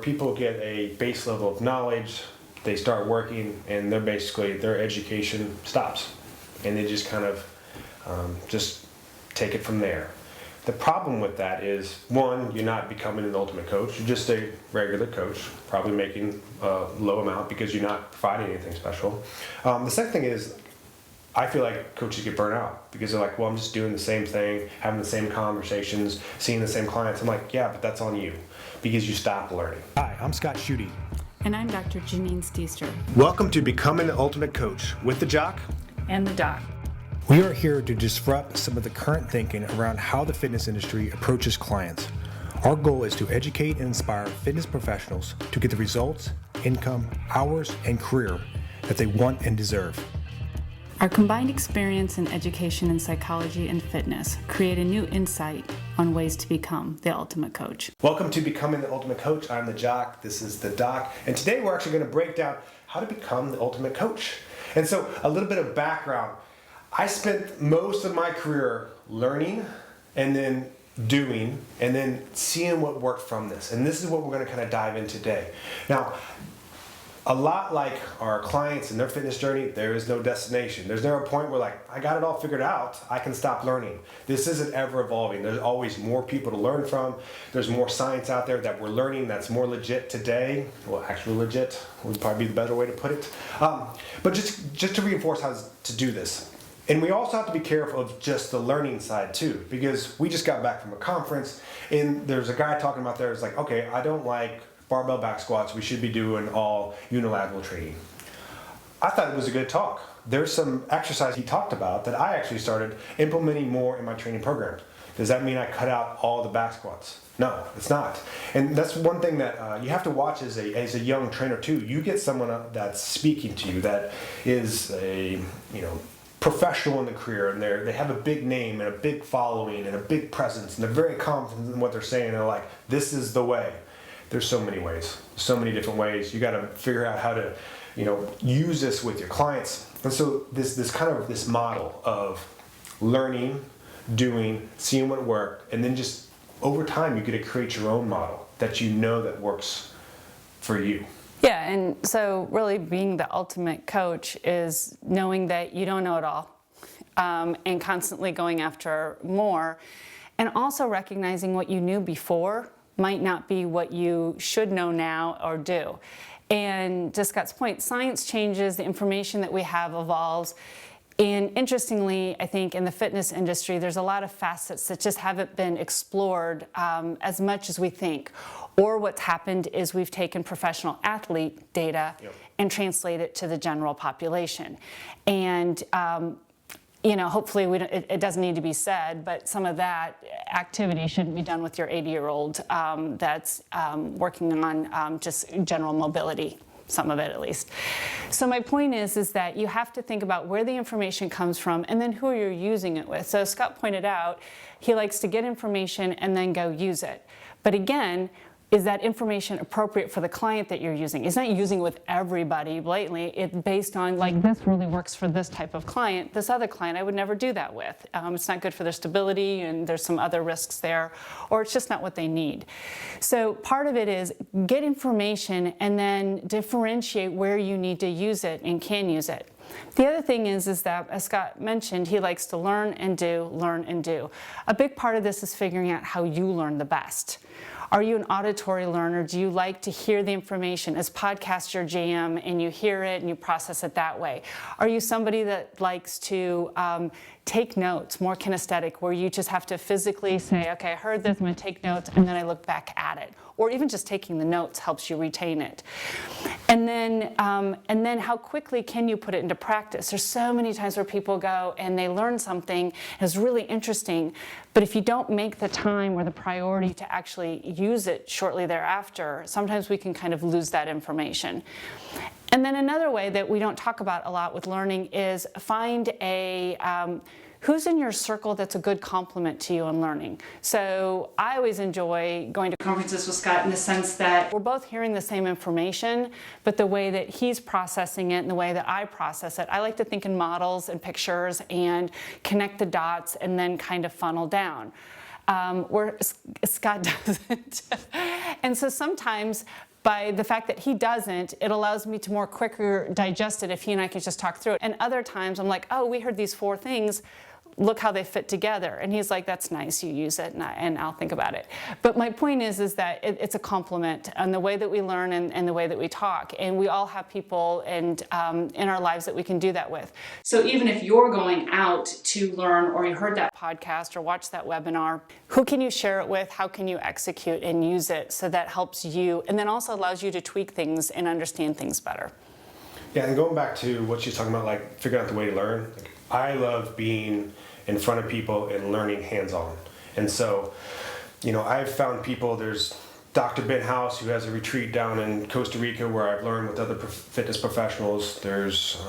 People get a base level of knowledge, they start working, and their education stops. And they just kind of just take it from there. The problem with that is, one, you're not becoming an ultimate coach, you're just a regular coach, probably making a low amount because you're not providing anything special. The second thing is, I feel like coaches get burnt out because they're like, well, I'm just doing the same thing, having the same conversations, seeing the same clients. I'm like, yeah, but that's on you because you stopped learning. Hi, I'm Scott Schutte. And I'm Dr. Janine Steester. Welcome to Becoming the Ultimate Coach with the Jock And the Doc. We are here to disrupt some of the current thinking around how the fitness industry approaches clients. Our goal is to educate and inspire fitness professionals to get the results, income, hours, and career that they want and deserve. Our combined experience in education in psychology and fitness create a new insight on ways to become the ultimate coach. Welcome to Becoming the Ultimate Coach. I'm the Jock, this is the Doc, and today we're actually going to break down how to become the ultimate coach. And so a little bit of background. I spent most of my career learning and then doing and then seeing what worked from this. And this is what we're going to kind of dive in today. Now, a lot like our clients and their fitness journey, there is no destination. There's never a point where like, I got it all figured out, I can stop learning. This isn't ever evolving. There's always more people to learn from. There's more science out there that we're learning that's more legit today. Well, actually legit would probably be the better way to put it. But just to reinforce how to do this. And we also have to be careful of just the learning side too, because we just got back from a conference and there's a guy talking about there, it's like, okay, I don't like barbell back squats, we should be doing all unilateral training. I thought it was a good talk. There's some exercise he talked about that I actually started implementing more in my training programs. Does that mean I cut out all the back squats? No, it's not. And that's one thing that you have to watch as a young trainer too. You get someone that's speaking to you that is a, professional in the career, and they have a big name and a big following and a big presence, and they're very confident in what they're saying. They're like, this is the way. There's so many ways, so many different ways. You got to figure out how to, use this with your clients. And so this model of learning, doing, seeing what worked, and then just over time you get to create your own model that that works for you. Yeah, and so really being the ultimate coach is knowing that you don't know it all and constantly going after more, and also recognizing what you knew before might not be what you should know now or do. And to Scott's point, science changes, the information that we have evolves. And interestingly, I think in the fitness industry, there's a lot of facets that just haven't been explored as much as we think. Or what's happened is we've taken professional athlete data and translate it to the general population. And hopefully it doesn't need to be said, but some of that activity shouldn't be done with your 80-year-old that's working on just general mobility. Some of it at least. So my point is that you have to think about where the information comes from and then who you're using it with. So Scott pointed out, he likes to get information and then go use it. But again, is that information appropriate for the client that you're using? It's not using it with everybody blatantly. It's based on like, this really works for this type of client. This other client I would never do that with. It's not good for their stability and there's some other risks there, or it's just not what they need. So part of it is get information and then differentiate where you need to use it and can use it. The other thing is that, as Scott mentioned, he likes to learn and do. A big part of this is figuring out how you learn the best. Are you an auditory learner? Do you like to hear the information? Is podcast your jam and you hear it and you process it that way? Are you somebody that likes to take notes, more kinesthetic, where you just have to physically say, okay, I heard this, I'm going to take notes, and then I look back at it? Or even just taking the notes helps you retain it. And then how quickly can you put it into practice? There's so many times where people go and they learn something that's really interesting, but if you don't make the time or the priority to actually use it shortly thereafter, sometimes we can kind of lose that information. And then another way that we don't talk about a lot with learning is find who's in your circle that's a good complement to you in learning. So I always enjoy going to conferences with Scott in the sense that we're both hearing the same information, but the way that he's processing it and the way that I process it, I like to think in models and pictures and connect the dots and then kind of funnel down. Where Scott doesn't. And so sometimes by the fact that he doesn't, it allows me to more quicker digest it if he and I can just talk through it. And other times I'm like, oh, we heard these 4 things. Look how they fit together. And he's like, that's nice, you use it, and I'll think about it. But my point is that it's a complement on the way that we learn and the way that we talk. And we all have people in our lives that we can do that with. So even if you're going out to learn, or you heard that podcast or watched that webinar, who can you share it with? How can you execute and use it so that helps you, and then also allows you to tweak things and understand things better? Yeah, and going back to what she's talking about, like figuring out the way to learn, like, I love being in front of people and learning hands-on. And so, I've found people, there's Dr. Ben House, who has a retreat down in Costa Rica where I've learned with other fitness professionals. There's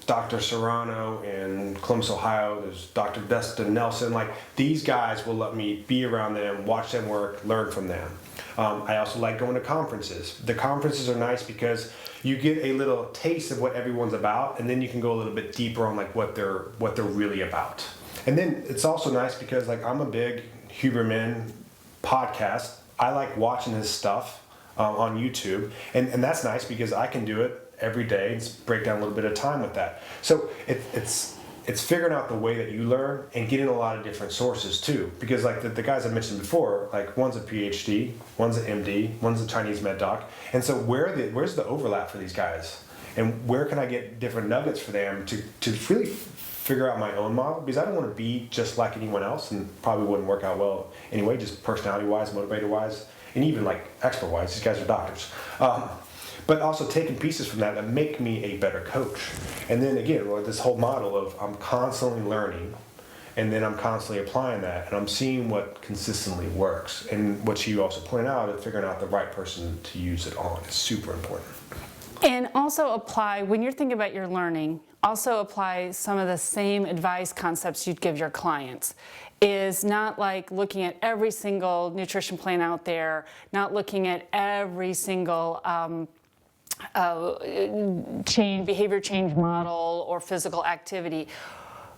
Dr. Serrano in Columbus, Ohio. There's Dr. Dustin Nelson. Like, these guys will let me be around them, watch them work, learn from them. I also like going to conferences. The conferences are nice because you get a little taste of what everyone's about, and then you can go a little bit deeper on like what they're really about. And then it's also nice because like I'm a big Huberman podcast. I like watching his stuff on YouTube, and that's nice because I can do it every day and break down a little bit of time with that. So it's figuring out the way that you learn and getting a lot of different sources too. Because like the guys I mentioned before, like one's a PhD, one's an MD, one's a Chinese med doc, and so where's the overlap for these guys, and where can I get different nuggets for them to really figure out my own model, because I don't want to be just like anyone else, and probably wouldn't work out well anyway, just personality-wise, motivator-wise, and even like expert-wise. These guys are doctors. But also taking pieces from that make me a better coach. And then again, this whole model of I'm constantly learning, and then I'm constantly applying that, and I'm seeing what consistently works. And what you also pointed out is figuring out the right person to use it on is super important. And also apply, when you're thinking about your learning, also apply some of the same advice concepts you'd give your clients. Is not like looking at every single nutrition plan out there, not looking at every single behavior change model or physical activity.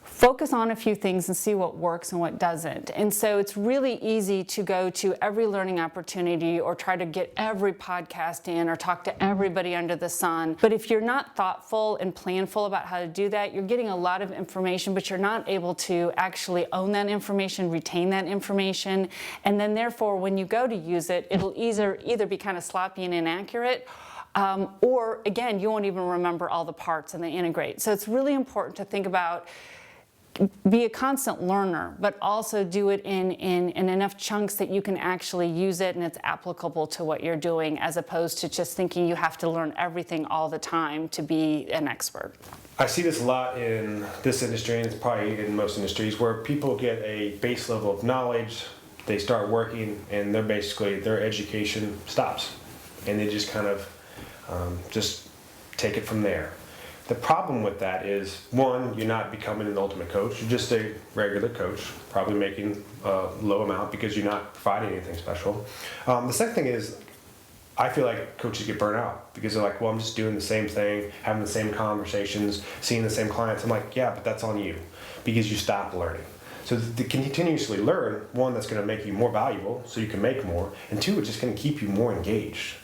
Focus on a few things and see what works and what doesn't. And so it's really easy to go to every learning opportunity or try to get every podcast in or talk to everybody under the sun. But if you're not thoughtful and planful about how to do that, you're getting a lot of information, but you're not able to actually own that information, retain that information. And then therefore, when you go to use it, it'll either be kind of sloppy and inaccurate, or again, you won't even remember all the parts and they integrate. So it's really important to think about, be a constant learner, but also do it in enough chunks that you can actually use it and it's applicable to what you're doing, as opposed to just thinking you have to learn everything all the time to be an expert. I see this a lot in this industry, and it's probably in most industries, where people get a base level of knowledge, they start working, and their education stops. And they just kind of just take it from there. The problem with that is, one, you're not becoming an ultimate coach. You're just a regular coach, probably making a low amount because you're not providing anything special. The second thing is, I feel like coaches get burnt out because they're like, well, I'm just doing the same thing, having the same conversations, seeing the same clients. I'm like, yeah, but that's on you because you stopped learning. So to continuously learn, one, that's going to make you more valuable so you can make more, and two, it's just going to keep you more engaged.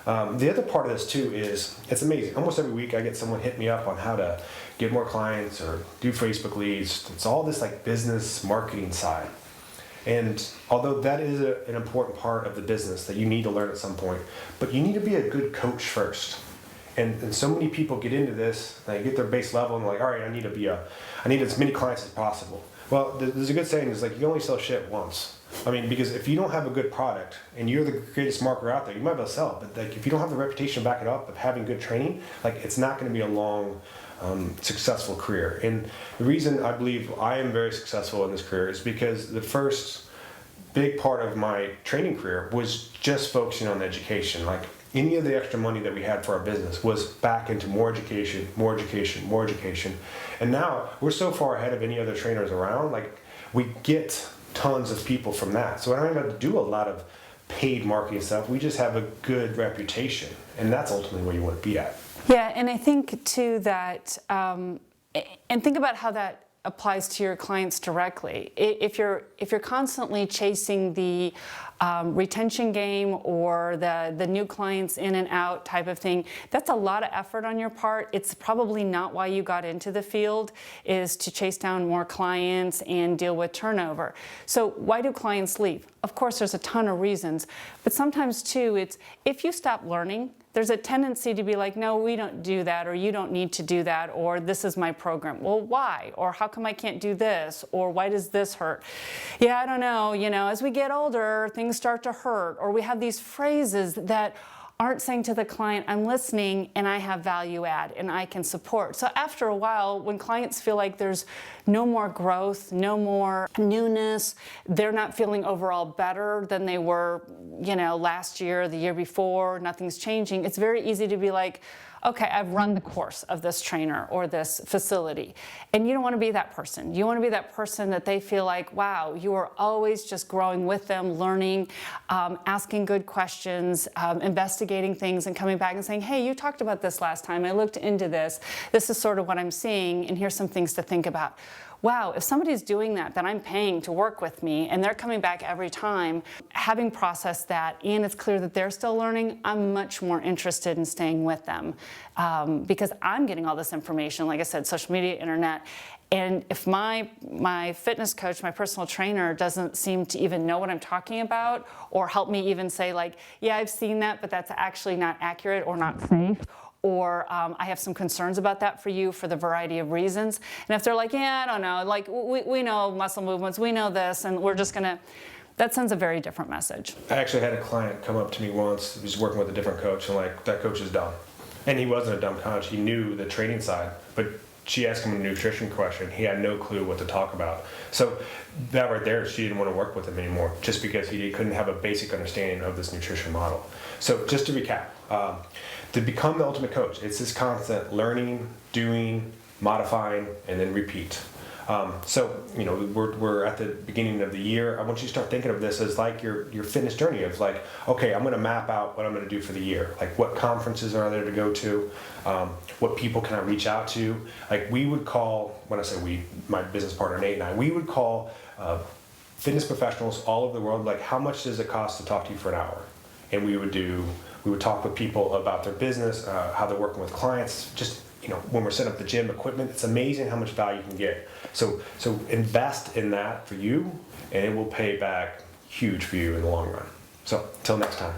The other part of this too is, it's amazing. Almost every week I get someone hit me up on how to get more clients or do Facebook leads. It's all this like business marketing side. And although that is an important part of the business that you need to learn at some point, but you need to be a good coach first. And so many people get into this, they get their base level and they're like, all right, I need as many clients as possible. Well, there's a good saying, is like, you only sell shit once. I mean, because if you don't have a good product and you're the greatest marketer out there, you might be able to sell it, but like if you don't have the reputation to back it up of having good training, like it's not going to be a long, successful career. And the reason I believe I am very successful in this career is because the first big part of my training career was just focusing on education. Like any of the extra money that we had for our business was back into more education, more education, more education. And now we're so far ahead of any other trainers around, like we get tons of people from that. So I don't even have to do a lot of paid marketing stuff. We just have a good reputation, and that's ultimately where you want to be at. Yeah, and I think too that, and think about how that applies to your clients directly. If you're constantly chasing the retention game or the new clients in and out type of thing, that's a lot of effort on your part. It's probably not why you got into the field, is to chase down more clients and deal with turnover. So why do clients leave? Of course, there's a ton of reasons, but sometimes too, it's if you stop learning, there's a tendency to be like, no, we don't do that, or you don't need to do that, or this is my program. Well, why? Or how come I can't do this? Or why does this hurt? Yeah, I don't know. As we get older, things start to hurt. Or we have these phrases that aren't saying to the client, I'm listening and I have value add and I can support. So after a while, when clients feel like there's no more growth, no more newness, they're not feeling overall better than they were, last year, the year before, nothing's changing, it's very easy to be like, okay, I've run the course of this trainer or this facility. And you don't want to be that person. You want to be that person that they feel like, wow, you are always just growing with them, learning, asking good questions, investigating things and coming back and saying, hey, you talked about this last time. I looked into this. This is sort of what I'm seeing, and here's some things to think about. Wow, if somebody's doing that I'm paying to work with me and they're coming back every time, having processed that and it's clear that they're still learning, I'm much more interested in staying with them because I'm getting all this information, like I said, social media, internet. And if my fitness coach, my personal trainer doesn't seem to even know what I'm talking about or help me even say like, yeah, I've seen that, but that's actually not accurate or not safe, or I have some concerns about that for you for the variety of reasons. And if they're like, yeah, I don't know, like we know muscle movements, we know this, and we're just gonna, that sends a very different message. I actually had a client come up to me once, he was working with a different coach, and like, that coach is dumb. And he wasn't a dumb coach, he knew the training side, but she asked him a nutrition question, he had no clue what to talk about. So that right there, she didn't want to work with him anymore, just because he couldn't have a basic understanding of this nutrition model. So just to recap, to become the ultimate coach, it's this constant learning, doing, modifying, and then repeat. So we're at the beginning of the year. I want you to start thinking of this as like your fitness journey of like, okay, I'm going to map out what I'm going to do for the year. Like what conferences are there to go to? What people can I reach out to? Like we would call, when I say we, my business partner Nate and I, we would call fitness professionals all over the world. Like how much does it cost to talk to you for an hour? And we would talk with people about their business, how they're working with clients, just when we're setting up the gym equipment. It's amazing how much value you can get. So invest in that for you, and it will pay back huge for you in the long run. So until next time.